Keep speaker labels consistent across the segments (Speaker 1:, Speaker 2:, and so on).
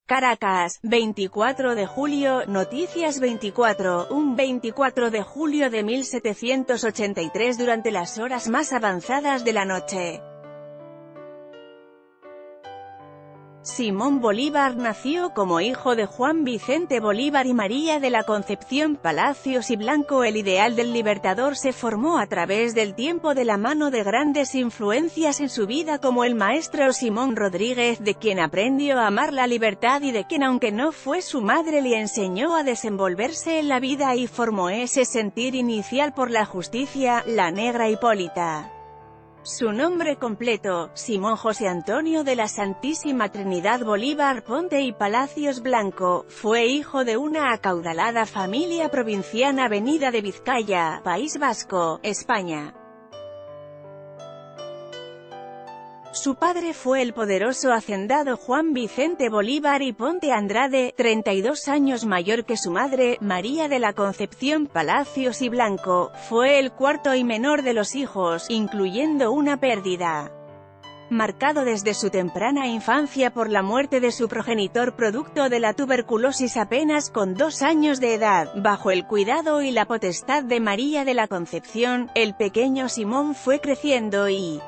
Speaker 1: Caracas, 24 de julio, Noticias 24, un 24 de julio de 1783 durante las horas más avanzadas de la noche. Simón Bolívar nació como hijo de Juan Vicente Bolívar y María de la Concepción Palacios y Blanco. El ideal del libertador se formó a través del tiempo de la mano de grandes influencias en su vida como el maestro Simón Rodríguez, de quien aprendió a amar la libertad y de quien, aunque no fue su madre, le enseñó a desenvolverse en la vida y formó ese sentir inicial por la justicia, la Negra Hipólita. Su nombre completo, Simón José Antonio de la Santísima Trinidad Bolívar Ponte y Palacios Blanco, fue hijo de una acaudalada familia provinciana venida de Vizcaya, País Vasco, España. Su padre fue el poderoso hacendado Juan Vicente Bolívar y Ponte Andrade, 32 años mayor que su madre, María de la Concepción Palacios y Blanco. Fue el cuarto y menor de los hijos, incluyendo una pérdida. Marcado desde su temprana infancia por la muerte de su progenitor producto de la tuberculosis apenas con 2 años de edad, bajo el cuidado y la potestad de María de la Concepción, el pequeño Simón fue creciendo y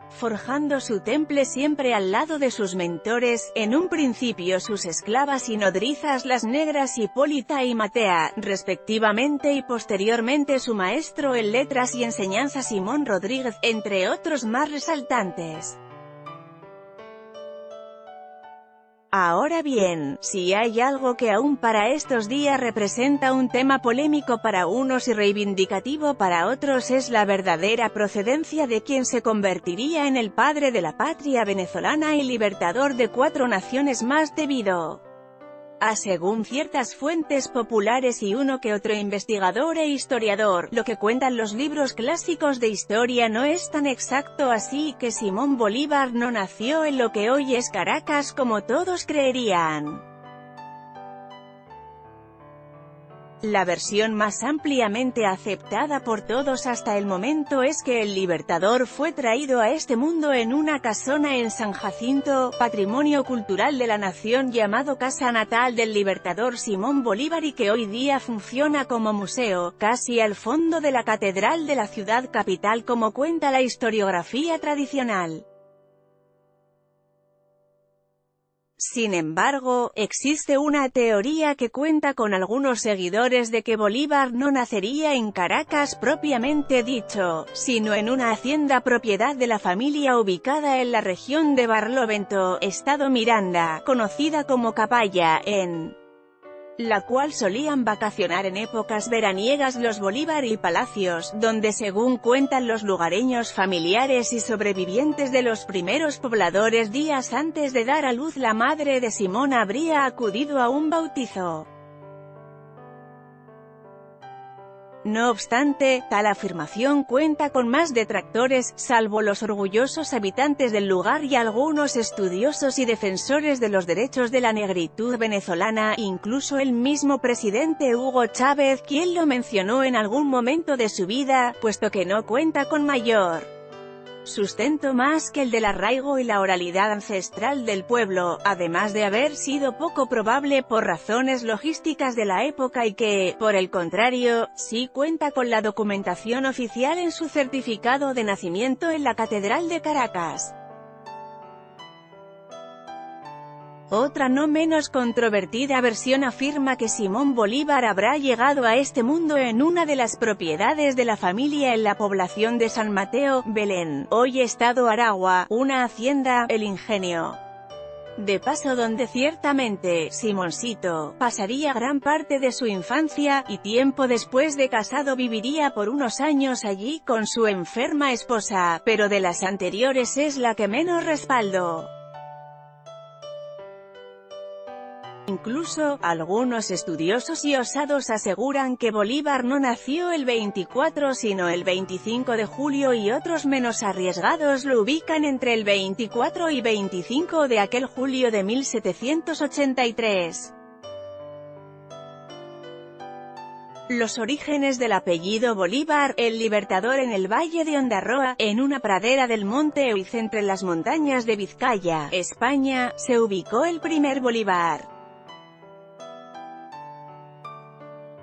Speaker 1: forjando su temple siempre al lado de sus mentores, en un principio sus esclavas y nodrizas las negras Hipólita y Matea, respectivamente, y posteriormente su maestro en letras y enseñanza Simón Rodríguez, entre otros más resaltantes. Ahora bien, si hay algo que aún para estos días representa un tema polémico para unos y reivindicativo para otros, es la verdadera procedencia de quien se convertiría en el padre de la patria venezolana y libertador de 4 naciones más debido a, según ciertas fuentes populares y uno que otro investigador e historiador, lo que cuentan los libros clásicos de historia no es tan exacto, así que Simón Bolívar no nació en lo que hoy es Caracas como todos creerían. La versión más ampliamente aceptada por todos hasta el momento es que el libertador fue traído a este mundo en una casona en San Jacinto, patrimonio cultural de la nación llamado Casa Natal del Libertador Simón Bolívar, y que hoy día funciona como museo, casi al fondo de la catedral de la ciudad capital, como cuenta la historiografía tradicional. Sin embargo, existe una teoría que cuenta con algunos seguidores de que Bolívar no nacería en Caracas propiamente dicho, sino en una hacienda propiedad de la familia ubicada en la región de Barlovento, estado Miranda, conocida como Capaya, en la cual solían vacacionar en épocas veraniegas los Bolívar y Palacios, donde, según cuentan los lugareños familiares y sobrevivientes de los primeros pobladores, días antes de dar a luz la madre de Simón habría acudido a un bautizo. No obstante, tal afirmación cuenta con más detractores, salvo los orgullosos habitantes del lugar y algunos estudiosos y defensores de los derechos de la negritud venezolana, incluso el mismo presidente Hugo Chávez, quien lo mencionó en algún momento de su vida, puesto que no cuenta con mayor sustento más que el del arraigo y la oralidad ancestral del pueblo, además de haber sido poco probable por razones logísticas de la época, y que, por el contrario, sí cuenta con la documentación oficial en su certificado de nacimiento en la Catedral de Caracas. Otra no menos controvertida versión afirma que Simón Bolívar habrá llegado a este mundo en una de las propiedades de la familia en la población de San Mateo, Belén, hoy estado Aragua, una hacienda, El Ingenio de Paso, donde ciertamente Simoncito pasaría gran parte de su infancia, y tiempo después de casado viviría por unos años allí con su enferma esposa, pero de las anteriores es la que menos respaldo. Incluso, algunos estudiosos y osados aseguran que Bolívar no nació el 24 sino el 25 de julio y otros menos arriesgados lo ubican entre el 24 y 25 de aquel julio de 1783. Los orígenes del apellido Bolívar, el libertador en el valle de Ondarroa, en una pradera del monte Euiz entre las montañas de Vizcaya, España, se ubicó el primer Bolívar.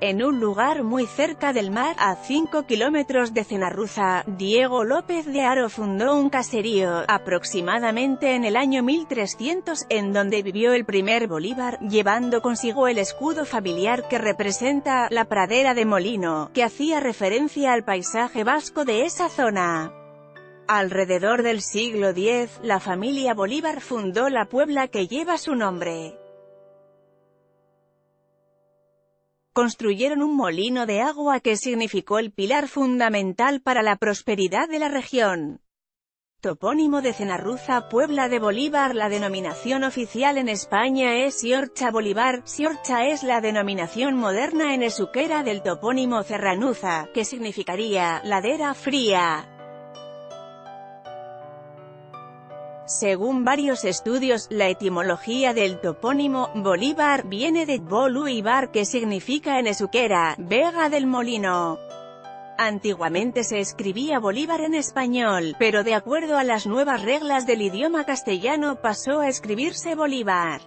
Speaker 1: En un lugar muy cerca del mar, a 5 kilómetros de Cenarruza, Diego López de Haro fundó un caserío, aproximadamente en el año 1300, en donde vivió el primer Bolívar, llevando consigo el escudo familiar que representa la pradera de molino, que hacía referencia al paisaje vasco de esa zona. Alrededor del siglo X, la familia Bolívar fundó la Puebla que lleva su nombre. Construyeron un molino de agua que significó el pilar fundamental para la prosperidad de la región. Topónimo de Cenarruza, Puebla de Bolívar. La denominación oficial en España es Siorcha Bolívar. Siorcha es la denominación moderna en euskera del topónimo Cerranuza, que significaría ladera fría. Según varios estudios, la etimología del topónimo Bolívar viene de Bolu y Bar, que significa en euskera Vega del Molino. Antiguamente se escribía Bolívar en español, pero de acuerdo a las nuevas reglas del idioma castellano pasó a escribirse Bolívar.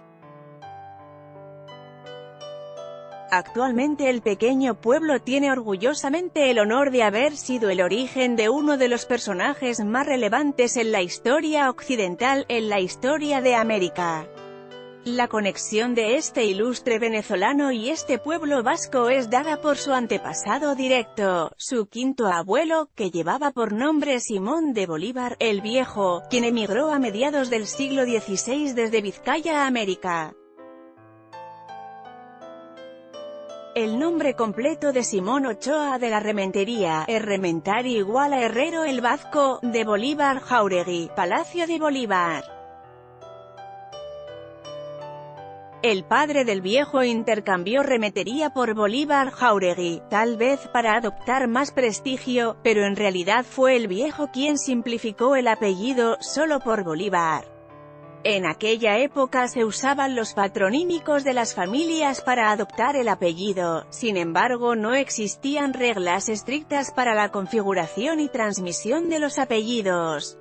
Speaker 1: Actualmente el pequeño pueblo tiene orgullosamente el honor de haber sido el origen de uno de los personajes más relevantes en la historia occidental, en la historia de América. La conexión de este ilustre venezolano y este pueblo vasco es dada por su antepasado directo, su quinto abuelo, que llevaba por nombre Simón de Bolívar, el Viejo, quien emigró a mediados del siglo XVI desde Vizcaya a América. El nombre completo de Simón Ochoa de la Rementería, Errementar igual a Herrero el Vasco, de Bolívar Jáuregui, Palacio de Bolívar. El padre del Viejo intercambió Rementería por Bolívar Jáuregui, tal vez para adoptar más prestigio, pero en realidad fue el Viejo quien simplificó el apellido, solo por Bolívar. En aquella época se usaban los patronímicos de las familias para adoptar el apellido, sin embargo no existían reglas estrictas para la configuración y transmisión de los apellidos.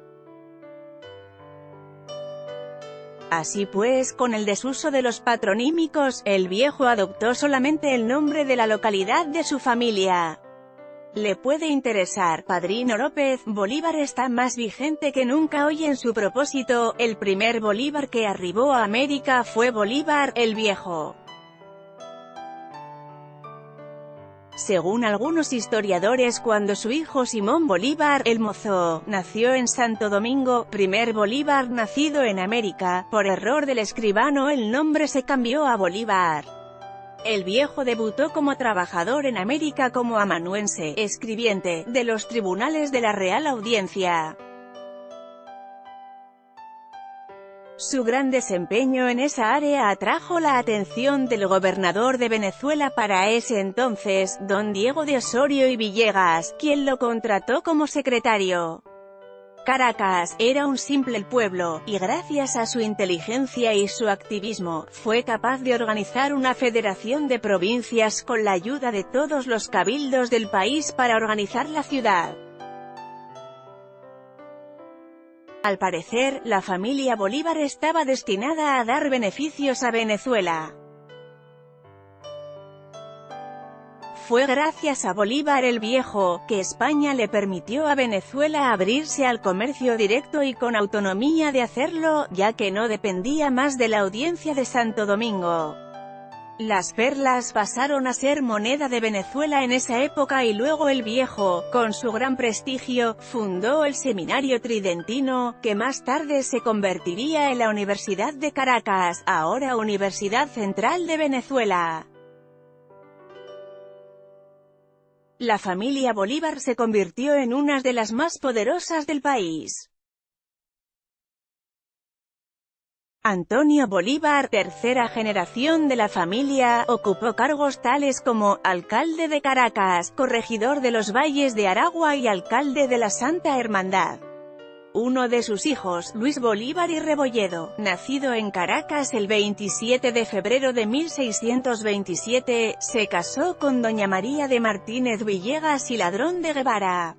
Speaker 1: Así pues, con el desuso de los patronímicos, el Viejo adoptó solamente el nombre de la localidad de su familia. Le puede interesar, Padrino López, Bolívar está más vigente que nunca hoy en su propósito. El primer Bolívar que arribó a América fue Bolívar, el Viejo. Según algunos historiadores, cuando su hijo Simón Bolívar, el Mozo, nació en Santo Domingo, primer Bolívar nacido en América, por error del escribano el nombre se cambió a Bolívar. El Viejo debutó como trabajador en América como amanuense, escribiente, de los tribunales de la Real Audiencia. Su gran desempeño en esa área atrajo la atención del gobernador de Venezuela para ese entonces, don Diego de Osorio y Villegas, quien lo contrató como secretario. Caracas era un simple pueblo, y gracias a su inteligencia y su activismo, fue capaz de organizar una federación de provincias con la ayuda de todos los cabildos del país para organizar la ciudad. Al parecer, la familia Bolívar estaba destinada a dar beneficios a Venezuela. Fue gracias a Bolívar el Viejo, que España le permitió a Venezuela abrirse al comercio directo y con autonomía de hacerlo, ya que no dependía más de la Audiencia de Santo Domingo. Las perlas pasaron a ser moneda de Venezuela en esa época y luego el Viejo, con su gran prestigio, fundó el Seminario Tridentino, que más tarde se convertiría en la Universidad de Caracas, ahora Universidad Central de Venezuela. La familia Bolívar se convirtió en una de las más poderosas del país. Antonio Bolívar, tercera generación de la familia, ocupó cargos tales como alcalde de Caracas, corregidor de los Valles de Aragua y alcalde de la Santa Hermandad. Uno de sus hijos, Luis Bolívar y Rebolledo, nacido en Caracas el 27 de febrero de 1627, se casó con doña María de Martínez Villegas y Ladrón de Guevara.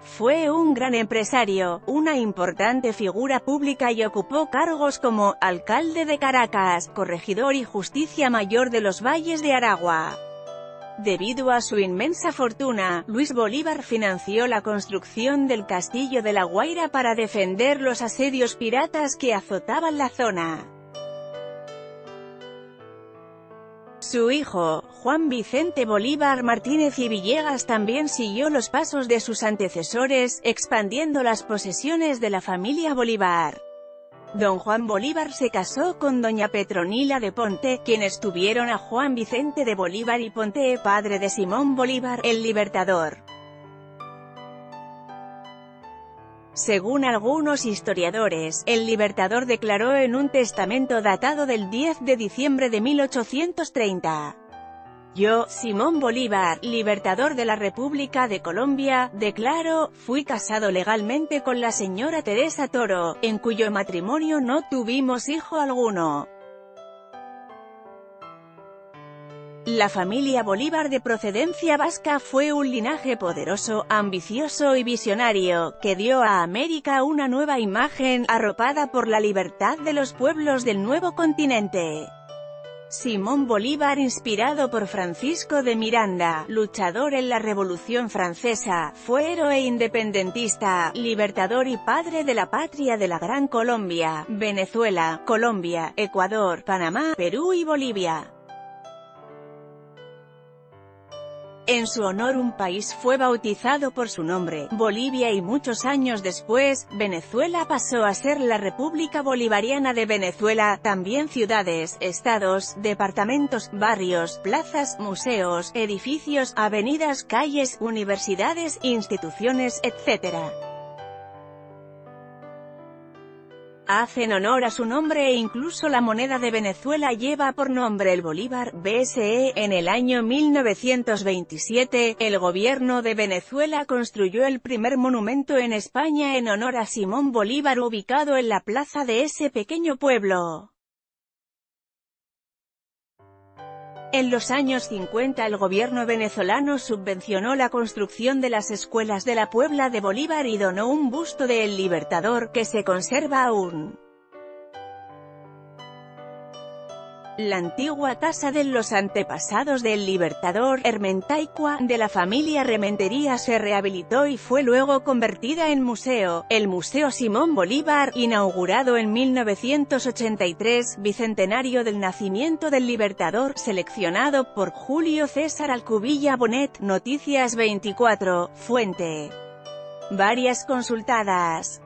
Speaker 1: Fue un gran empresario, una importante figura pública y ocupó cargos como alcalde de Caracas, corregidor y justicia mayor de los Valles de Aragua. Debido a su inmensa fortuna, Luis Bolívar financió la construcción del Castillo de La Guaira para defender los asedios piratas que azotaban la zona. Su hijo, Juan Vicente Bolívar Martínez y Villegas, también siguió los pasos de sus antecesores, expandiendo las posesiones de la familia Bolívar. Don Juan Bolívar se casó con doña Petronila de Ponte, quienes tuvieron a Juan Vicente de Bolívar y Ponte, padre de Simón Bolívar, el Libertador. Según algunos historiadores, el Libertador declaró en un testamento datado del 10 de diciembre de 1830: "Yo, Simón Bolívar, Libertador de la República de Colombia, declaro, fui casado legalmente con la señora Teresa Toro, en cuyo matrimonio no tuvimos hijo alguno". La familia Bolívar, de procedencia vasca, fue un linaje poderoso, ambicioso y visionario, que dio a América una nueva imagen, arropada por la libertad de los pueblos del nuevo continente. Simón Bolívar, inspirado por Francisco de Miranda, luchador en la Revolución Francesa, fue héroe independentista, libertador y padre de la patria de la Gran Colombia, Venezuela, Colombia, Ecuador, Panamá, Perú y Bolivia. En su honor un país fue bautizado por su nombre, Bolivia, y muchos años después, Venezuela pasó a ser la República Bolivariana de Venezuela. También ciudades, estados, departamentos, barrios, plazas, museos, edificios, avenidas, calles, universidades, instituciones, etc. hacen honor a su nombre, e incluso la moneda de Venezuela lleva por nombre el Bolívar, BSE. En el año 1927, el gobierno de Venezuela construyó el primer monumento en España en honor a Simón Bolívar, ubicado en la plaza de ese pequeño pueblo. En los años 50 el gobierno venezolano subvencionó la construcción de las escuelas de la Puebla de Bolívar y donó un busto de El Libertador, que se conserva aún. La antigua casa de los antepasados del Libertador, Ermentaicua, de la familia Rementería, se rehabilitó y fue luego convertida en museo, el Museo Simón Bolívar, inaugurado en 1983, bicentenario del nacimiento del Libertador, seleccionado por Julio César Alcubilla Bonet, Noticias 24, fuente. Varias consultadas.